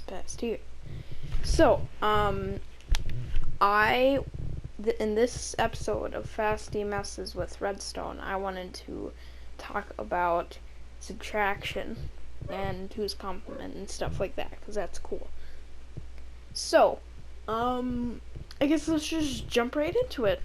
past here. So, in this episode of Fasty Messes with Redstone, I wanted to talk about subtraction and who's complement and stuff like that, because that's cool. So, I guess let's just jump right into it.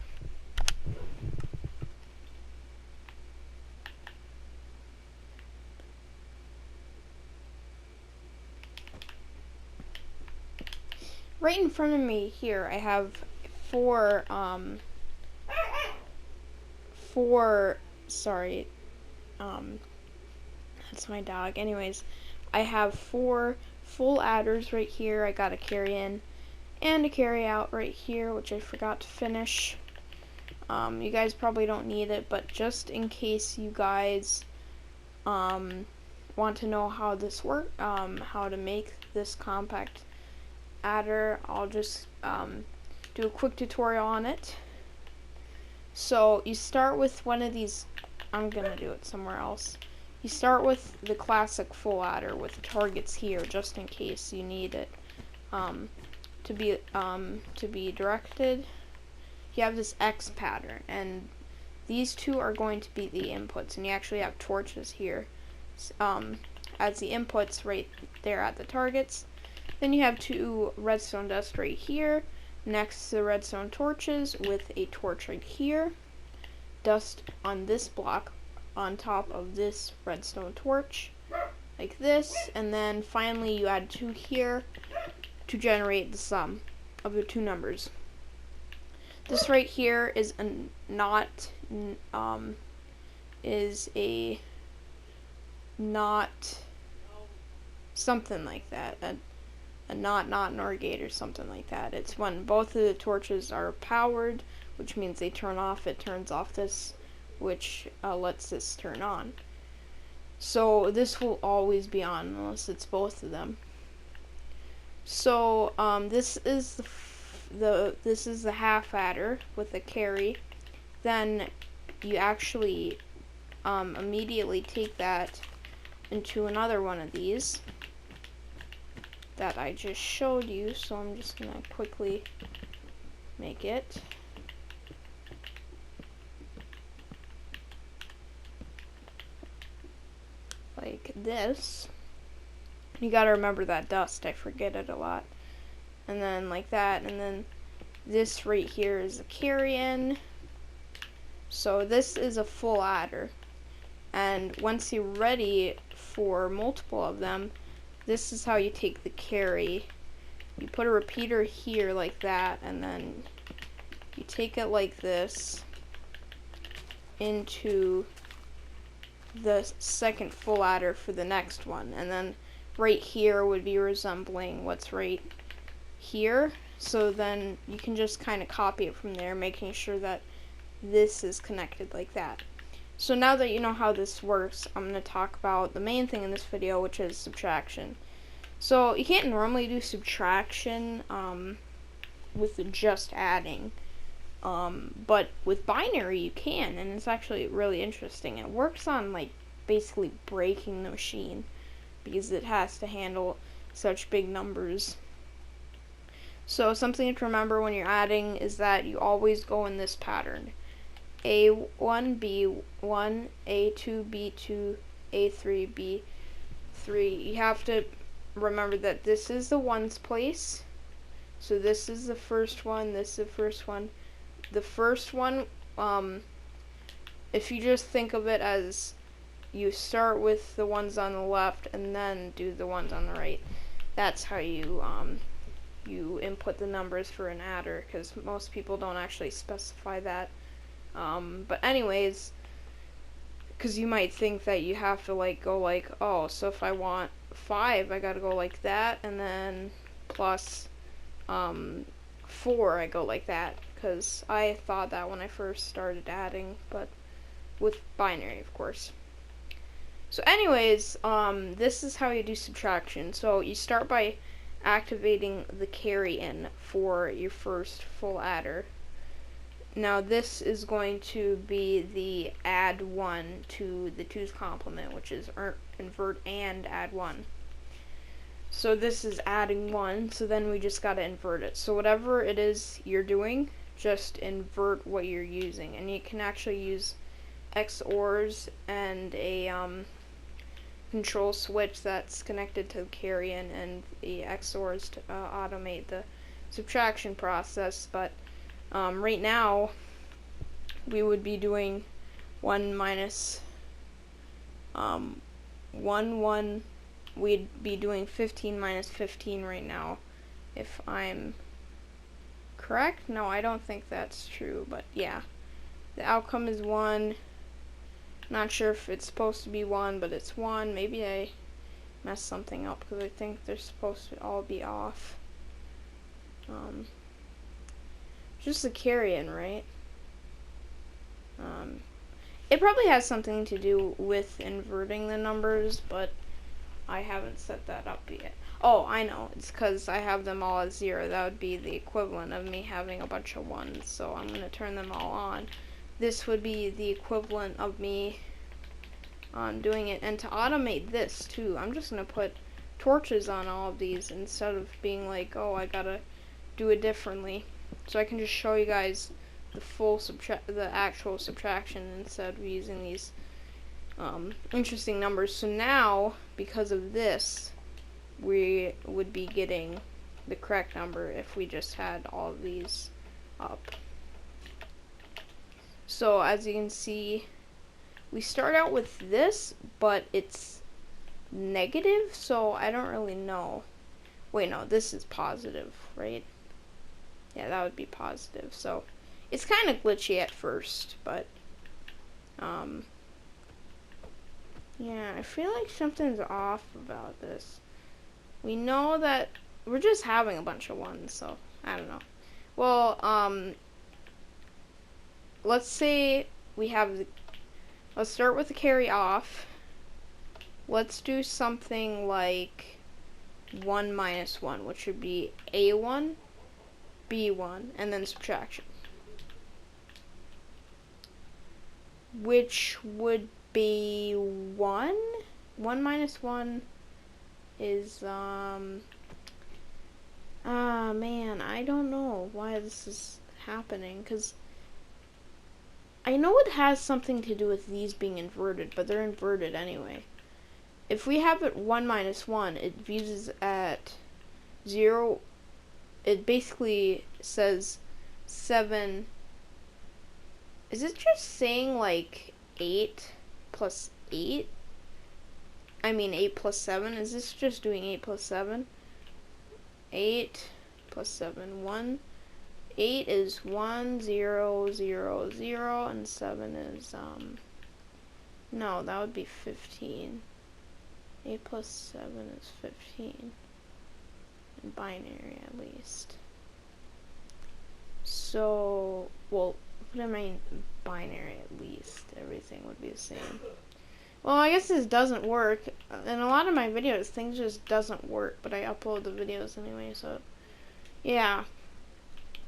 Right in front of me here, I have four, sorry, that's my dog. Anyways, I have 4 full adders right here. I got a carry in and a carry out right here, which I forgot to finish. You guys probably don't need it, but just in case you guys want to know how this works, how to make this compact adder, I'll just do a quick tutorial on it. So you start with one of these. I'm gonna do it somewhere else. You start with the classic full adder with targets here, just in case you need it to be directed. You have this X pattern, and these two are going to be the inputs, and you actually have torches here as the inputs right there at the targets. Then you have 2 redstone dust right here next to the redstone torches with a torch right here, dust on this block on top of this redstone torch like this, and then finally you add 2 here to generate the sum of the 2 numbers. This right here is a not something like that. A not NOR gate or something like that. It's when both of the torches are powered, which means they turn off. It turns off this, which lets this turn on. So this will always be on unless it's both of them. So this is the half adder with a carry. Then you actually immediately take that into another one of these that I just showed you, so I'm just gonna quickly make it. Like this. You gotta remember that dust, I forget it a lot. And then like that, and then this right here is a carry-in. So this is a full adder. And once you're ready for multiple of them, this is how you take the carry. You put a repeater here like that, and then you take it like this into the second full adder for the next one. And then right here would be resembling what's right here. So then you can just kind of copy it from there, making sure that this is connected like that. So now that you know how this works, I'm going to talk about the main thing in this video, which is subtraction. So you can't normally do subtraction with just adding, but with binary you can, and it's actually really interesting. It works on like basically breaking the machine because it has to handle such big numbers. So something to remember when you're adding is that you always go in this pattern. A1, B1, A2, B2, A3, B3. You have to remember that this is the ones place. So this is the first one, this is the first one. The first one, if you just think of it as you start with the ones on the left and then do the ones on the right, that's how you input the numbers for an adder, because most people don't actually specify that. But anyways, because you might think that you have to like go like, oh, so if I want 5, I gotta go like that, and then plus 4, I go like that, because I thought that when I first started adding, but with binary, of course. So anyways, this is how you do subtraction. So you start by activating the carry in for your first full adder. Now this is going to be the add 1 to the 2's complement, which is invert and add 1. So this is adding 1, so then we just gotta invert it. So whatever it is you're doing, just invert what you're using. And you can actually use XORs and a control switch that's connected to the carry-in and the XORs to automate the subtraction process. But right now, we would be doing 1 minus 1, 1. We'd be doing 15 minus 15 right now, if I'm correct. No, I don't think that's true, but yeah. The outcome is 1. Not sure if it's supposed to be 1, but it's 1. Maybe I messed something up, because I think they're supposed to all be off. Just the carry-in, right? It probably has something to do with inverting the numbers, but I haven't set that up yet. Oh, I know. It's because I have them all at 0. That would be the equivalent of me having a bunch of 1s. So I'm going to turn them all on. This would be the equivalent of me doing it. And to automate this, too, I'm just going to put torches on all of these instead of being like, oh, I got to do it differently. So I can just show you guys the actual subtraction instead of using these interesting numbers. So now, because of this, we would be getting the correct number if we just had all of these up. So as you can see, we start out with this, but it's negative, so I don't really know. Wait, no, this is positive, right? Yeah, that would be positive. So it's kind of glitchy at first, but yeah, I feel like something's off about this. We know that we're just having a bunch of 1s, so I don't know. Well, let's say we have let's start with the carry off. Let's do something like 1 minus 1, which would be A1, B1, and then subtraction. Which would be 1. 1 minus 1 is, man, I don't know why this is happening, because I know it has something to do with these being inverted, but they're inverted anyway. If we have it 1 minus 1, it views at 0. It basically says 7. Is it just saying like 8 plus 8? I mean 8 plus 7. Is this just doing 8 plus 7? 8 plus 7. 1. 8 is 1, 0, 0, 0, and 7 is, no, that would be 15. 8 plus 7 is 15. In binary, at least. So, well, what do I mean binary, at least? Everything would be the same. Well, I guess this doesn't work. In a lot of my videos, things just doesn't work, but I upload the videos anyway, so, yeah.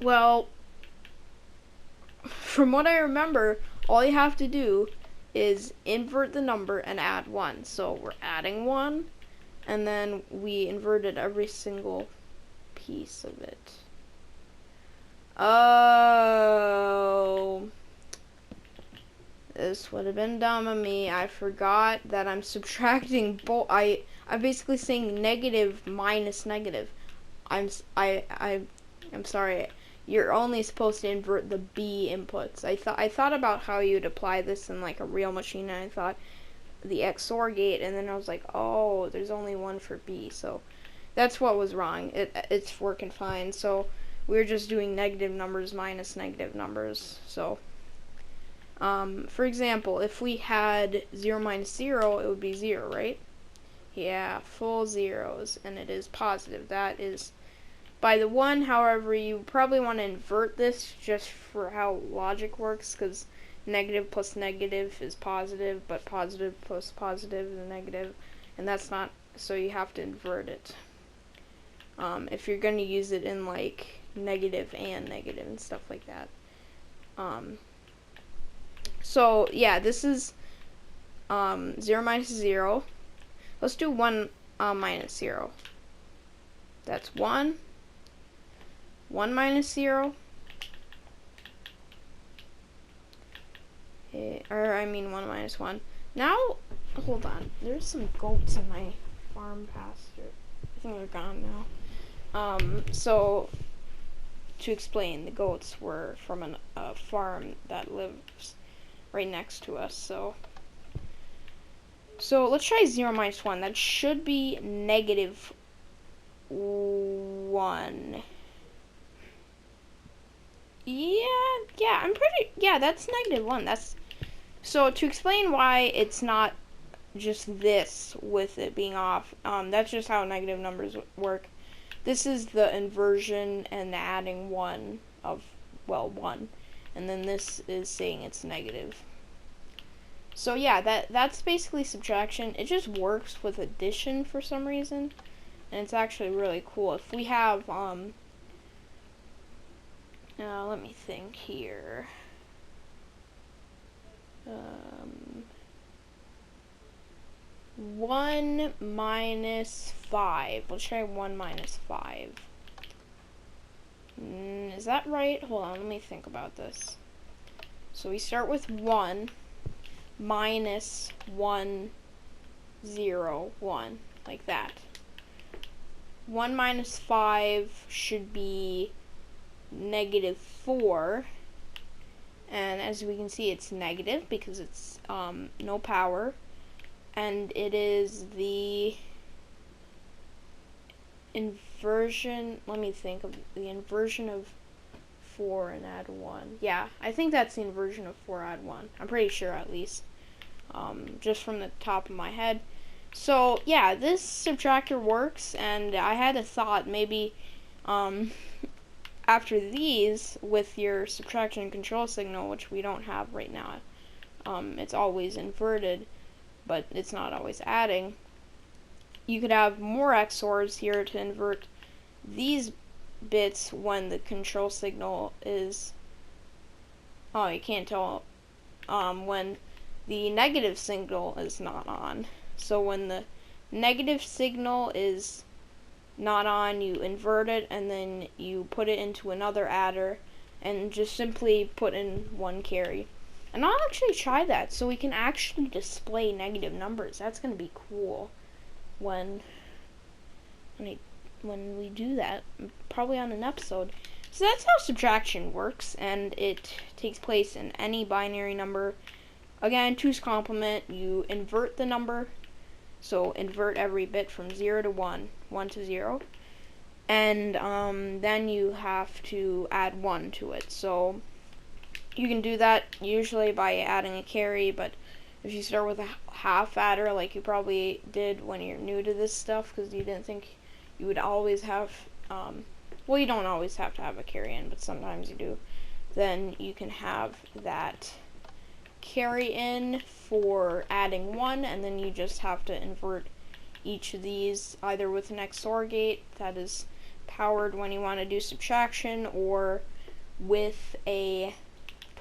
Well, from what I remember, all you have to do is invert the number and add 1. So we're adding 1, and then we inverted every single piece of it. Oh, this would have been dumb of me. I forgot that I'm subtracting both. I'm basically saying negative minus negative. I'm sorry. You're only supposed to invert the B inputs. I thought about how you'd apply this in like a real machine, and I thought the XOR gate, and then I was like, oh, there's only 1 for B, so that's what was wrong. It's working fine. So we're just doing negative numbers minus negative numbers. So for example, if we had 0 minus 0, it would be 0, right? Yeah, full zeros, and it is positive. That is by the 1. However, you probably want to invert this just for how logic works, because negative plus negative is positive, but positive plus positive is negative, and that's not, so you have to invert it. If you're going to use it in like negative and negative and stuff like that. So yeah, this is 0 minus 0. Let's do 1 minus 0. That's 1. 1 minus 0. Or, I mean 1 minus 1. Now, hold on. There's some goats in my farm pasture. I think they're gone now. So, to explain, the goats were from a farm that lives right next to us, so let's try 0 minus 1. That should be negative 1. Yeah, that's negative 1. So to explain why it's not just this with it being off, that's just how negative numbers work. This is the inversion and the adding 1 of, 1. And then this is saying it's negative. So yeah, that's basically subtraction. It just works with addition for some reason. And it's actually really cool. If we have, let me think here. 1 minus 5. Let's try 1 minus 5. Is that right? Hold on, let me think about this. So we start with 1 minus 1, 0, 1, like that. 1 minus 5 should be negative 4. And as we can see, it's negative because it's no power. And it is the inversion, let me think of the inversion of 4 and add 1. Yeah, I think that's the inversion of 4 add 1. I'm pretty sure, at least. Just from the top of my head. So, yeah, this subtractor works, and I had a thought, maybe, after these, with your subtraction control signal, which we don't have right now, it's always inverted, but it's not always adding. You could have more XORs here to invert these bits when the control signal is, oh, you can't tell, when the negative signal is not on. So when the negative signal is not on, you invert it, and then you put it into another adder, and just simply put in 1 carry. And I'll actually try that, so we can actually display negative numbers. That's going to be cool when we do that, probably on an episode. So that's how subtraction works, and it takes place in any binary number. Again, 2's complement, you invert the number, so invert every bit from 0 to 1, 1 to 0, and then you have to add 1 to it. So you can do that usually by adding a carry, but if you start with a half adder, like you probably did when you're new to this stuff, because you didn't think you would always have, well, you don't always have to have a carry in, but sometimes you do, then you can have that carry in for adding 1, and then you just have to invert each of these either with an XOR gate that is powered when you want to do subtraction, or with a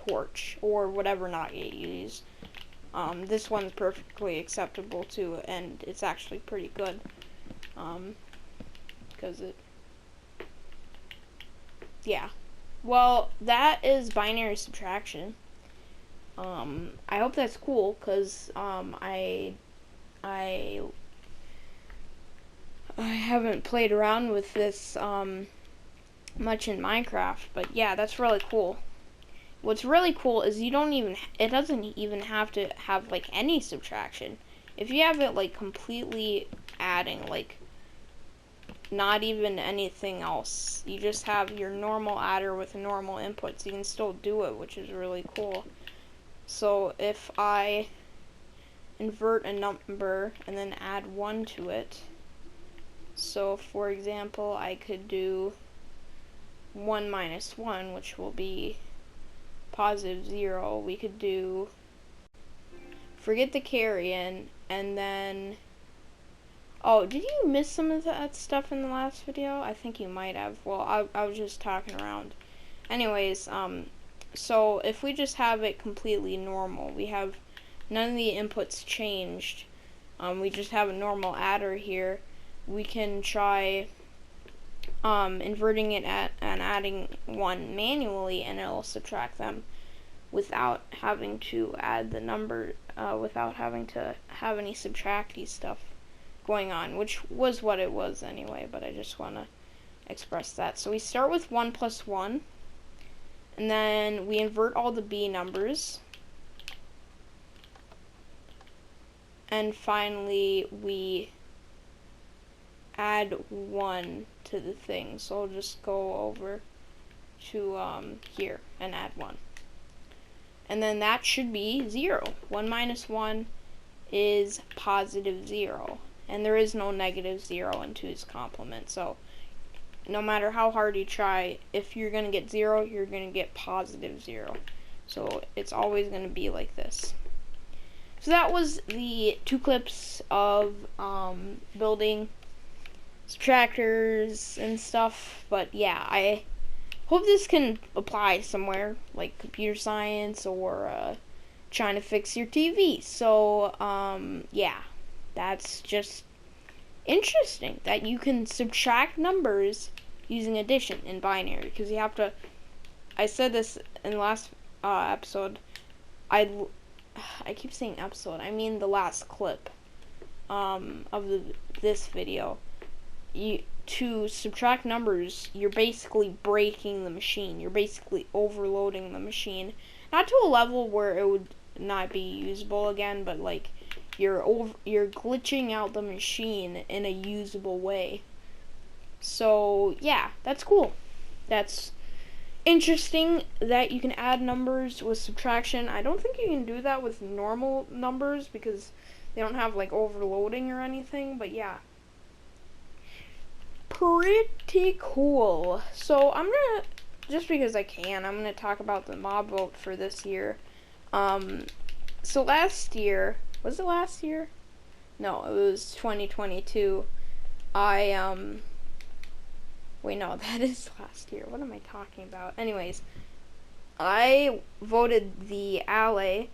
torch, or whatever NOT gate you use. This one's perfectly acceptable too, and it's actually pretty good, because yeah. Well, that is binary subtraction. I hope that's cool, because I haven't played around with this much in Minecraft, but yeah, that's really cool. What's really cool is it doesn't even have to have like any subtraction. If you have it like completely adding, like not even anything else, you just have your normal adder with normal inputs, you can still do it, which is really cool. So if I invert a number and then add 1 to it, so for example, I could do 1 minus 1, which will be positive 0. We could do, forget the carry in, and then, oh, did you miss some of that stuff in the last video? I think you might have. Well, I was just talking around. Anyways, so if we just have it completely normal, we have none of the inputs changed, we just have a normal adder here, we can try inverting it and adding 1 manually, and it'll subtract them without having to add the number, without having to have any subtracty stuff going on, which was what it was anyway, but I just want to express that. So we start with 1 plus 1, and then we invert all the B numbers, and finally we add 1 to the thing. So I'll just go over to here and add 1. And then that should be 0. 1 minus 1 is positive 0. And there is no negative 0 in 2's complement. So no matter how hard you try, if you're going to get 0, you're going to get positive 0. So it's always going to be like this. So that was the 2 clips of building subtractors and stuff. But yeah, I hope this can apply somewhere, like computer science or trying to fix your TV. So, yeah, that's just interesting that you can subtract numbers using addition in binary, because you have to, I said this in the last episode, I keep saying episode, I mean the last clip of this video. To subtract numbers, you're basically breaking the machine. You're basically overloading the machine. Not to a level where it would not be usable again, but like you're glitching out the machine in a usable way. So yeah, that's cool. That's interesting that you can add numbers with subtraction. I don't think you can do that with normal numbers because they don't have like overloading or anything, but yeah. Pretty cool. So I'm gonna, just because I can, I'm gonna talk about the mob vote for this year. So last year, was it last year? No, it was 2022. Wait, no, that is last year. What am I talking about? Anyways, I voted the alley,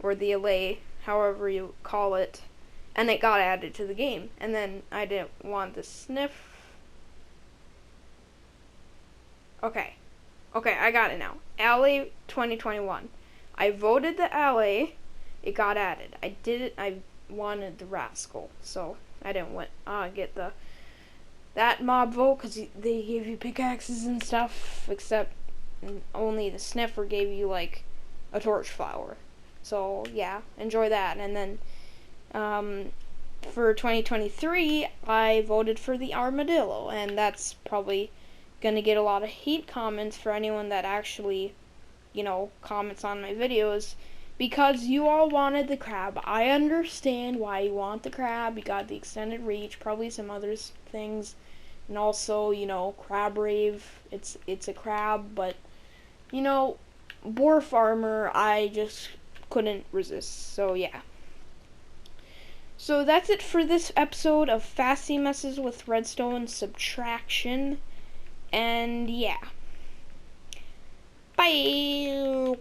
or the alley, however you call it, and it got added to the game. And then I didn't want the sniff. Okay, I got it now. Alley 2021. I voted the alley. It got added. I wanted the rascal, so I didn't get that mob vote because they gave you pickaxes and stuff. Except only the sniffer gave you like a torch flower. So yeah, enjoy that. And then for 2023, I voted for the armadillo, and that's probably gonna get a lot of hate comments for anyone that actually, comments on my videos, because you all wanted the crab. I understand why you want the crab. You got the extended reach, probably some other things, and also, crab rave. It's a crab, but boar farmer, I just couldn't resist. So yeah. So that's it for this episode of Fasty Messes with Redstone Subtraction. And yeah. Bye.